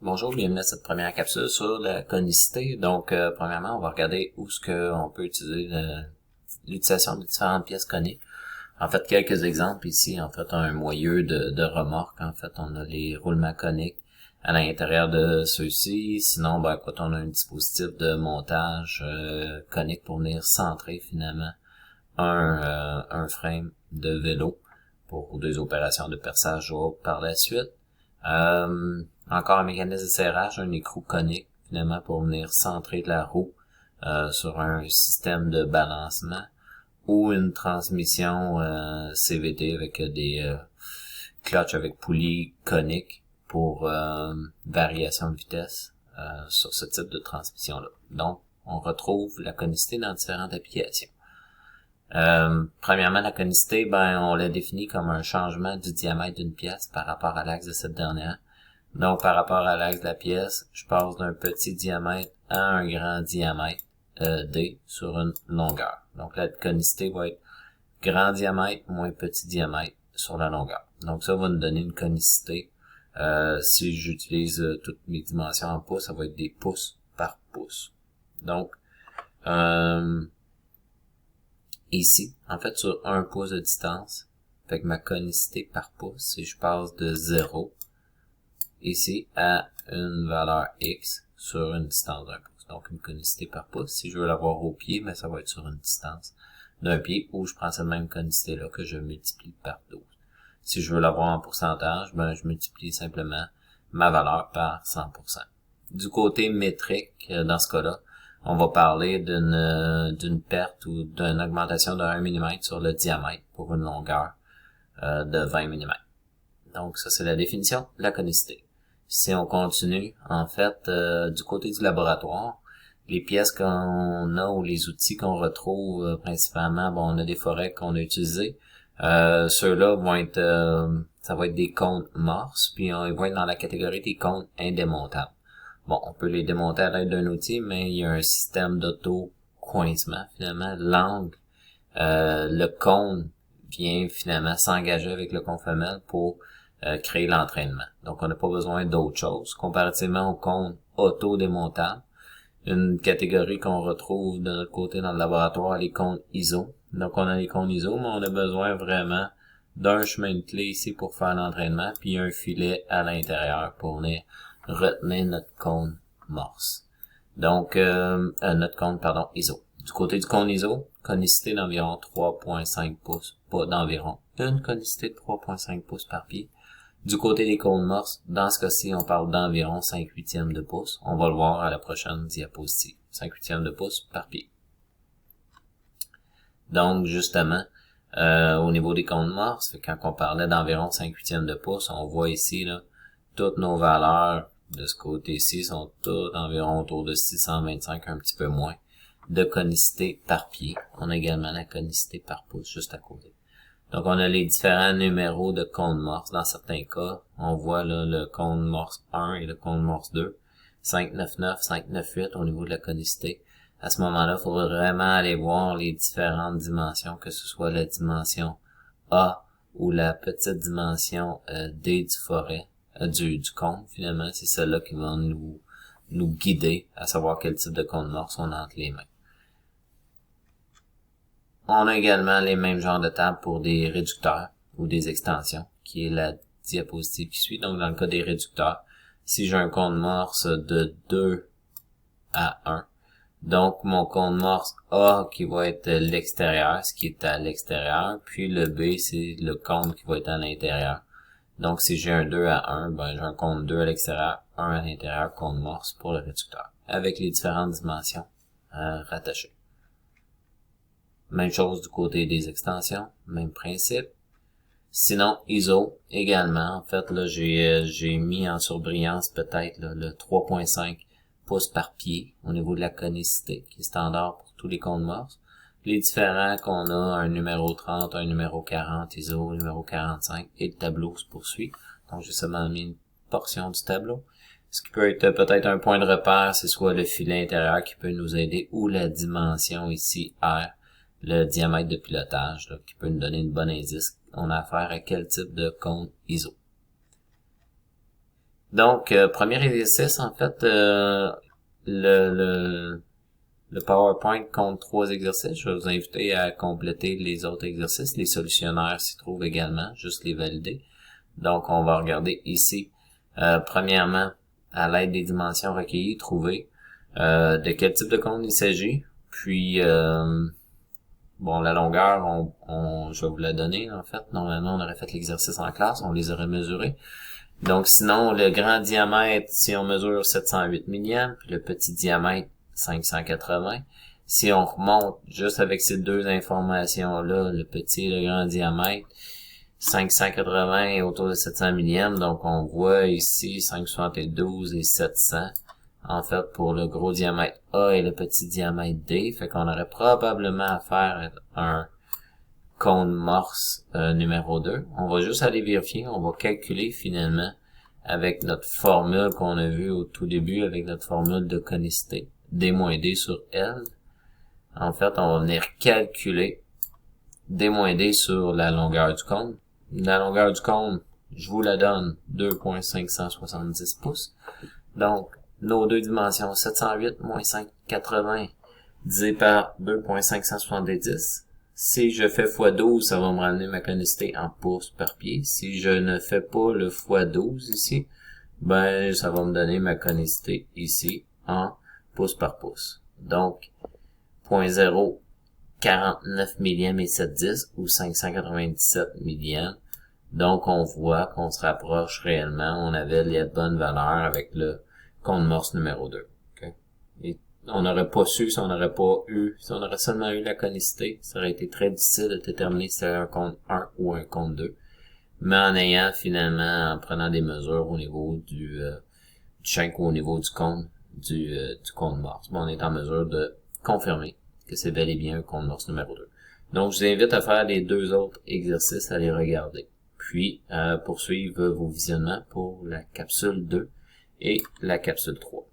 Bonjour, bienvenue à cette première capsule sur la conicité. Donc, premièrement, on va regarder où ce qu'on peut utiliser l'utilisation de différentes pièces coniques. En fait, quelques exemples ici. En fait, un moyeu de remorque. En fait, on a les roulements coniques à l'intérieur de ceux-ci. Sinon, écoute, on a un dispositif de montage conique pour venir centrer finalement un frame de vélo pour des opérations de perçage ou par la suite. Encore un mécanisme de serrage, un écrou conique, finalement, pour venir centrer la roue sur un système de balancement, ou une transmission CVT avec des clutches avec poulie conique pour variation de vitesse sur ce type de transmission-là. Donc, on retrouve la conicité dans différentes applications. Premièrement, la conicité, on l'a définit comme un changement du diamètre d'une pièce par rapport à l'axe de cette dernière. Donc, par rapport à l'axe de la pièce, je passe d'un petit diamètre à un grand diamètre D sur une longueur. Donc, la conicité va être grand diamètre moins petit diamètre sur la longueur. Donc, ça va nous donner une conicité. Si j'utilise toutes mes dimensions en pouces, ça va être des pouces par pouce. Donc, ici, en fait, sur 1 pouce de distance, fait que ma conicité par pouce, si je passe de 0 ici à une valeur X sur une distance d'un pouce. Donc, une conicité par pouce. Si je veux l'avoir au pied, ça va être sur une distance d'un pied, ou je prends cette même conicité-là que je multiplie par 12. Si je veux l'avoir en pourcentage, je multiplie simplement ma valeur par 100%. Du côté métrique, dans ce cas-là, on va parler d'une perte ou d'une augmentation de 1 mm sur le diamètre pour une longueur de 20 mm. Donc, ça, c'est la définition de la conicité. Si on continue, en fait, du côté du laboratoire, les pièces qu'on a ou les outils qu'on retrouve principalement, on a des forêts qu'on a utilisées. Ceux-là vont être, ça va être des cônes morses, puis ils vont être dans la catégorie des cônes indémontables. Bon, on peut les démonter à l'aide d'un outil, mais il y a un système d'auto-coincement, finalement. L'angle, le cône vient finalement s'engager avec le cône femelle pour créer l'entraînement. Donc, on n'a pas besoin d'autre chose. Comparativement au cône auto-démontable, une catégorie qu'on retrouve de notre côté dans le laboratoire, les cônes ISO. Donc, on a les cônes ISO, mais on a besoin vraiment d'un chemin de clé ici pour faire l'entraînement, puis un filet à l'intérieur pour venir retenir notre cône morse. Donc, notre cône, ISO. Du côté du cône ISO, conicité d'environ 3,5 pouces, pas d'environ, une conicité de 3,5 pouces par pied. Du côté des cônes morses, dans ce cas-ci, on parle d'environ 5/8 de pouce. On va le voir à la prochaine diapositive. 5/8 de pouce par pied. Donc, justement, au niveau des cônes morses, quand on parlait d'environ 5/8 de pouce, on voit ici, là, toutes nos valeurs de ce côté-ci sont toutes environ autour de 625, un petit peu moins, de conicité par pied. On a également la conicité par pouce juste à côté. Donc, on a les différents numéros de cône morse. Dans certains cas, on voit là, le cône morse 1 et le cône morse 2. 599, 598 au niveau de la conicité. À ce moment-là, il faudrait vraiment aller voir les différentes dimensions, que ce soit la dimension A ou la petite dimension D du forêt, du cône, finalement. C'est celle-là qui va nous guider à savoir quel type de cône morse on a entre les mains. On a également les mêmes genres de tables pour des réducteurs ou des extensions, qui est la diapositive qui suit. Donc, dans le cas des réducteurs, si j'ai un cône morse de 2 à 1, donc mon cône morse A qui va être l'extérieur, ce qui est à l'extérieur, puis le B, c'est le cône qui va être à l'intérieur. Donc, si j'ai un 2 à 1, j'ai un cône 2 à l'extérieur, 1 à l'intérieur, cône morse pour le réducteur, avec les différentes dimensions rattachées. Même chose du côté des extensions, même principe. Sinon, ISO, également, en fait, là, j'ai mis en surbrillance peut-être là, le 3,5 pouces par pied au niveau de la conicité, qui est standard pour tous les cônes morses. Les différents qu'on a, un numéro 30, un numéro 40 ISO, un numéro 45, et le tableau se poursuit. Donc, j'ai seulement mis une portion du tableau. Ce qui peut être peut-être un point de repère, c'est soit le filet intérieur qui peut nous aider, ou la dimension ici, R, le diamètre de pilotage, là, qui peut nous donner une bonne indice. On a affaire à quel type de cône ISO. Donc, premier exercice, en fait, le PowerPoint compte 3 exercices. Je vais vous inviter à compléter les autres exercices. Les solutionnaires s'y trouvent également, juste les valider. Donc, on va regarder ici, premièrement, à l'aide des dimensions recueillies, trouver de quel type de compte il s'agit. Puis, bon, la longueur, je vais vous la donner, en fait. Normalement, on aurait fait l'exercice en classe, on les aurait mesurés. Donc, sinon, le grand diamètre, si on mesure 708 milliamps, puis le petit diamètre, 580. Si on remonte juste avec ces deux informations-là, le petit et le grand diamètre, 580 et autour de 700 milliamps, donc on voit ici 572 et 700. En fait, pour le gros diamètre A et le petit diamètre D, fait qu'on aurait probablement à faire un cône Morse numéro 2. On va juste aller vérifier, on va calculer finalement avec notre formule qu'on a vue au tout début, avec notre formule de conicité, D-D sur L. En fait, on va venir calculer D-D sur la longueur du cône. La longueur du cône, je vous la donne, 2.570 pouces. Donc, nos deux dimensions, 708 moins 580 divisé par 2.570. Si je fais x12, ça va me ramener ma conicité en pouces par pied. Si je ne fais pas le x12 ici, ben ça va me donner ma conicité ici en pouces par pouce. Donc, 0.049 milliamps et 7/10 ou 597 milliamps. Donc, on voit qu'on se rapproche réellement. On avait les bonnes valeurs avec le cône Morse numéro 2. Okay? Et on n'aurait pas su si on n'aurait pas eu, si on aurait seulement eu la conicité, ça aurait été très difficile de déterminer si c'était un cône 1 ou un cône 2. Mais en ayant finalement, en prenant des mesures au niveau du shank ou au niveau du cône, du cône Morse, bon, on est en mesure de confirmer que c'est bel et bien un cône Morse numéro 2. Donc, je vous invite à faire les deux autres exercices, à les regarder. Puis, poursuivre vos visionnements pour la capsule 2 et la capsule 3.